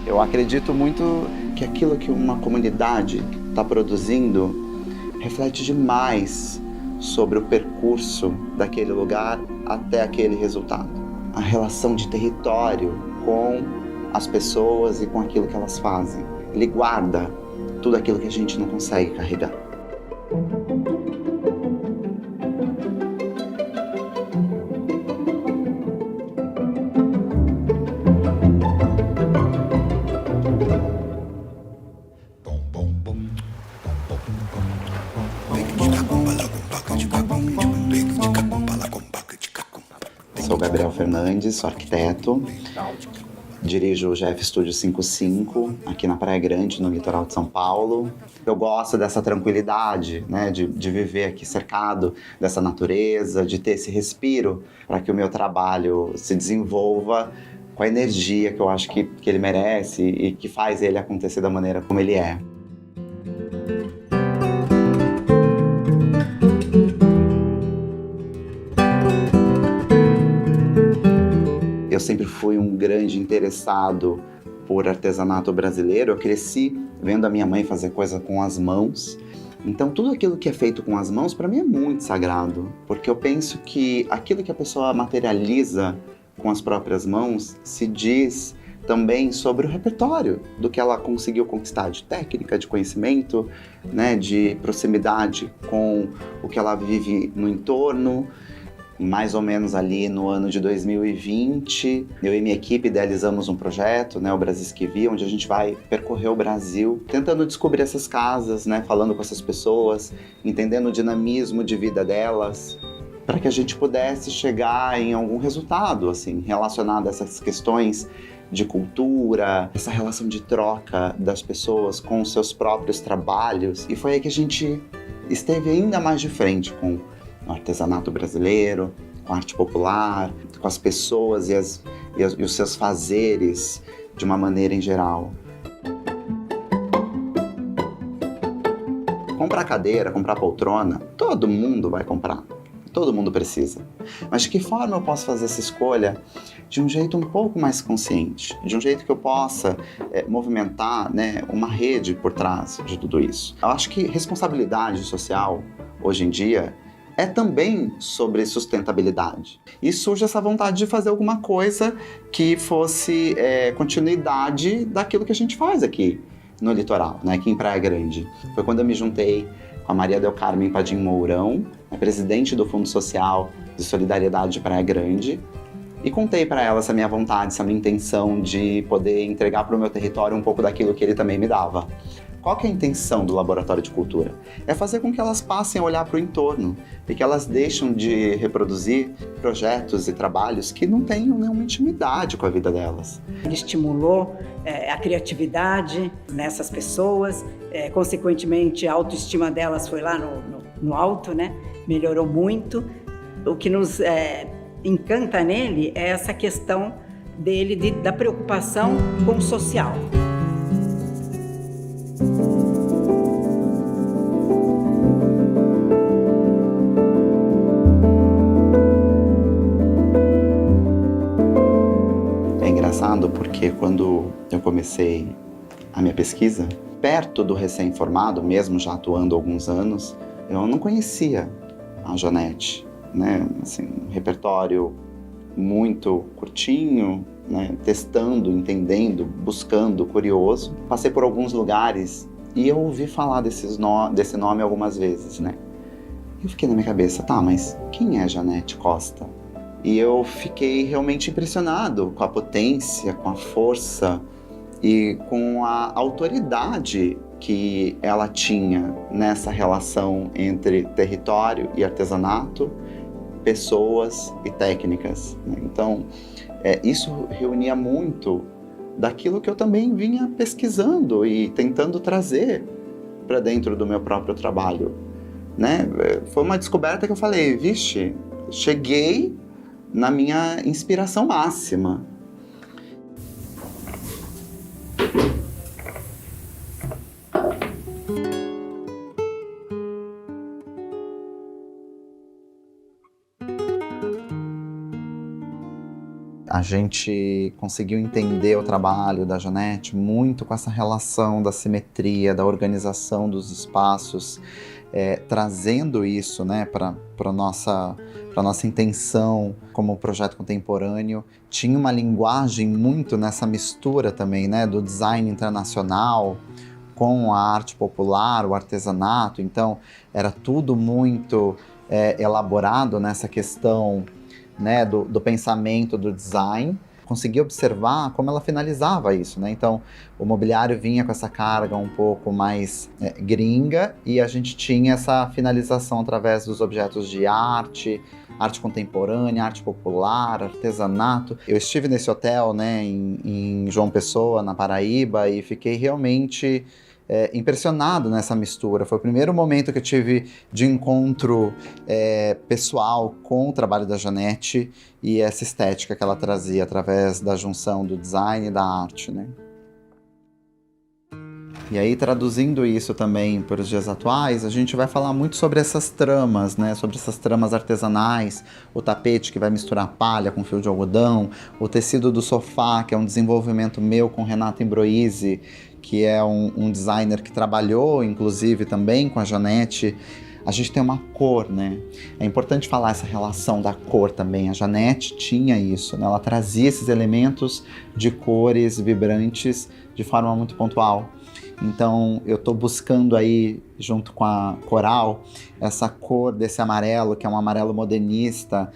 Eu acredito muito que aquilo que uma comunidade está produzindo reflete demais sobre o percurso daquele lugar até aquele resultado. A relação de território com as pessoas e com aquilo que elas fazem. Ele guarda tudo aquilo que a gente não consegue carregar. Sou Gabriel Fernandes, sou arquiteto. Dirijo o GF Studio 55 aqui na Praia Grande, no litoral de São Paulo. Eu gosto dessa tranquilidade, né, de viver aqui cercado dessa natureza, de ter esse respiro para que o meu trabalho se desenvolva com a energia que eu acho que ele merece e que faz ele acontecer da maneira como ele é. Eu sempre fui um grande interessado por artesanato brasileiro. Eu cresci vendo a minha mãe fazer coisa com as mãos. Então, tudo aquilo que é feito com as mãos, para mim, é muito sagrado. Porque eu penso que aquilo que a pessoa materializa com as próprias mãos se diz também sobre o repertório do que ela conseguiu conquistar de técnica, de conhecimento, né, de proximidade com o que ela vive no entorno. Mais ou menos ali no ano de 2020, eu e minha equipe idealizamos um projeto, né, o Brasil Esquivi, onde a gente vai percorrer o Brasil, tentando descobrir essas casas, né, falando com essas pessoas, entendendo o dinamismo de vida delas, para que a gente pudesse chegar em algum resultado, assim, relacionado a essas questões de cultura, essa relação de troca das pessoas com os seus próprios trabalhos. E foi aí que a gente esteve ainda mais de frente com o artesanato brasileiro, com a arte popular, com as pessoas e os seus fazeres de uma maneira em geral. Comprar cadeira, comprar poltrona, todo mundo vai comprar. Todo mundo precisa. Mas de que forma eu posso fazer essa escolha de um jeito um pouco mais consciente? De um jeito que eu possa movimentar, né, uma rede por trás de tudo isso. Eu acho que responsabilidade social, hoje em dia, é também sobre sustentabilidade. E surge essa vontade de fazer alguma coisa que fosse continuidade daquilo que a gente faz aqui no litoral, né, aqui em Praia Grande. Foi quando eu me juntei com a Maria del Carmen Padim Mourão, a presidente do Fundo Social de Solidariedade de Praia Grande, e contei para ela essa minha vontade, essa minha intenção de poder entregar para o meu território um pouco daquilo que ele também me dava. Qual que é a intenção do Laboratório de Cultura? É fazer com que elas passem a olhar para o entorno e que elas deixem de reproduzir projetos e trabalhos que não tenham nenhuma intimidade com a vida delas. Ele estimulou a criatividade nessas pessoas, consequentemente a autoestima delas foi lá no alto, né? Melhorou muito. O que nos encanta nele é essa questão dele da preocupação com o social. Porque quando eu comecei a minha pesquisa, perto do recém-formado, mesmo já atuando há alguns anos, eu não conhecia a Janete, né? Assim, um repertório muito curtinho, né? Testando, entendendo, buscando, curioso. Passei por alguns lugares e eu ouvi falar desse nome algumas vezes, né? Eu fiquei na minha cabeça, tá, mas quem é Janete Costa? E eu fiquei realmente impressionado com a potência, com a força e com a autoridade que ela tinha nessa relação entre território e artesanato, pessoas e técnicas. Então, isso reunia muito daquilo que eu também vinha pesquisando e tentando trazer para dentro do meu próprio trabalho, né? Foi uma descoberta que eu falei, vixe, cheguei na minha inspiração máxima. A gente conseguiu entender o trabalho da Janete muito com essa relação da simetria, da organização dos espaços, trazendo isso, né, para a nossa intenção como projeto contemporâneo. Tinha uma linguagem muito nessa mistura também, né, do design internacional com a arte popular, o artesanato. Então era tudo muito elaborado nessa questão, né, do pensamento do design. Consegui observar como ela finalizava isso, né? Então, o mobiliário vinha com essa carga um pouco mais gringa, e a gente tinha essa finalização através dos objetos de arte, arte contemporânea, arte popular, artesanato. Eu estive nesse hotel, né, em João Pessoa, na Paraíba, e fiquei realmente impressionado nessa mistura. Foi o primeiro momento que eu tive de encontro pessoal com o trabalho da Janete e essa estética que ela trazia através da junção do design e da arte, né? E aí, traduzindo isso também para os dias atuais, a gente vai falar muito sobre essas tramas, né? Sobre essas tramas artesanais, o tapete que vai misturar palha com fio de algodão, o tecido do sofá, que é um desenvolvimento meu com Renato Imbroise, que é um designer que trabalhou, inclusive, também com a Janete. A gente tem uma cor, né? É importante falar essa relação da cor também. A Janete tinha isso, né? Ela trazia esses elementos de cores vibrantes de forma muito pontual. Então, eu estou buscando aí, junto com a Coral, essa cor desse amarelo, que é um amarelo modernista.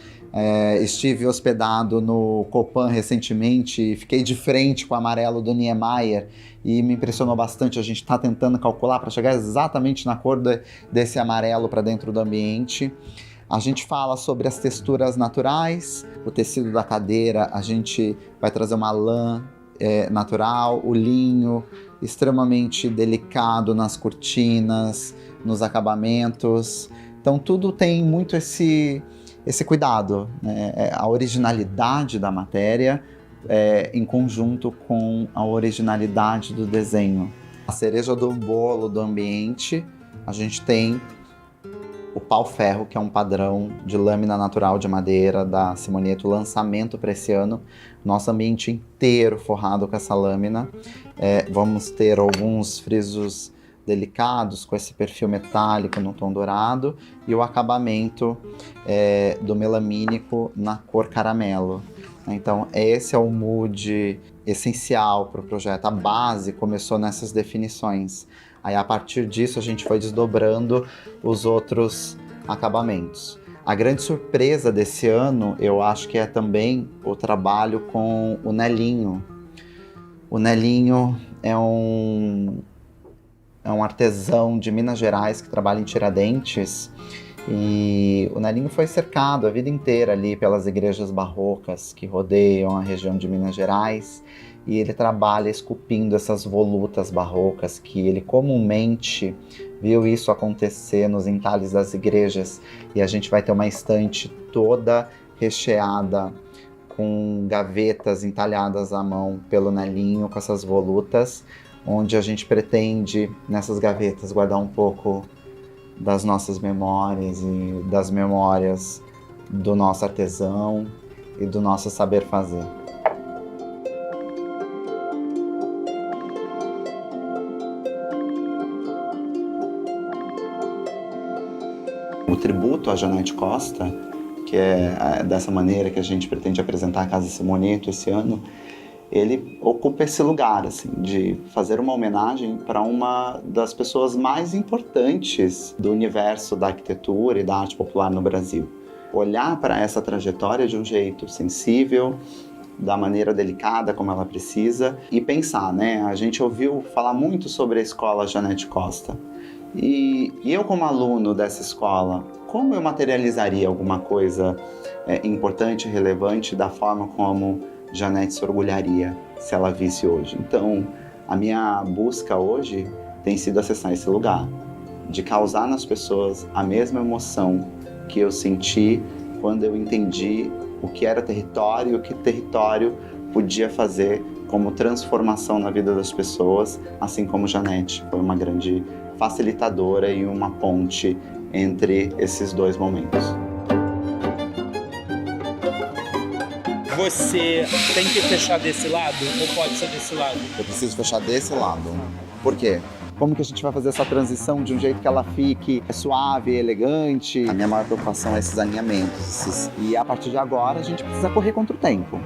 Estive hospedado no Copan recentemente e fiquei de frente com o amarelo do Niemeyer e me impressionou bastante. A gente está tentando calcular para chegar exatamente na cor desse amarelo para dentro do ambiente. A gente fala sobre as texturas naturais, o tecido da cadeira, a gente vai trazer uma lã natural, o linho extremamente delicado nas cortinas, nos acabamentos. Então tudo tem muito esse cuidado, né? A originalidade da matéria em conjunto com a originalidade do desenho. A cereja do bolo do ambiente, a gente tem o pau-ferro, que é um padrão de lâmina natural de madeira da Simoneto, lançamento para esse ano. Nosso ambiente inteiro forrado com essa lâmina. Vamos ter alguns frisos delicados com esse perfil metálico no tom dourado e o acabamento do melamínico na cor caramelo. Então esse é o mood essencial para o projeto. A base começou nessas definições. Aí a partir disso a gente foi desdobrando os outros acabamentos. A grande surpresa desse ano, eu acho que é também o trabalho com o Nelinho. O Nelinho é um artesão de Minas Gerais que trabalha em Tiradentes, e o Nelinho foi cercado a vida inteira ali pelas igrejas barrocas que rodeiam a região de Minas Gerais, e ele trabalha esculpindo essas volutas barrocas que ele comumente viu isso acontecer nos entalhes das igrejas. E a gente vai ter uma estante toda recheada com gavetas entalhadas à mão pelo Nelinho, com essas volutas, onde a gente pretende, nessas gavetas, guardar um pouco das nossas memórias e das memórias do nosso artesão e do nosso saber fazer. O tributo a Janete Costa, que é dessa maneira que a gente pretende apresentar a Casa Simoneto esse ano, ele ocupa esse lugar, assim, de fazer uma homenagem para uma das pessoas mais importantes do universo da arquitetura e da arte popular no Brasil. Olhar para essa trajetória de um jeito sensível, da maneira delicada como ela precisa, e pensar, né? A gente ouviu falar muito sobre a escola Janete Costa. E eu, como aluno dessa escola, como eu materializaria alguma coisa importante e relevante da forma como Janete se orgulharia se ela visse hoje? Então, a minha busca hoje tem sido acessar esse lugar, de causar nas pessoas a mesma emoção que eu senti quando eu entendi o que era território e o que território podia fazer como transformação na vida das pessoas, assim como Janete foi uma grande facilitadora e uma ponte entre esses dois momentos. você tem que fechar desse lado ou pode ser desse lado? Eu preciso fechar desse lado. Por quê? Como que a gente vai fazer essa transição de um jeito que ela fique suave, elegante? A minha maior preocupação é esses alinhamentos. E a partir de agora, a gente precisa correr contra o tempo.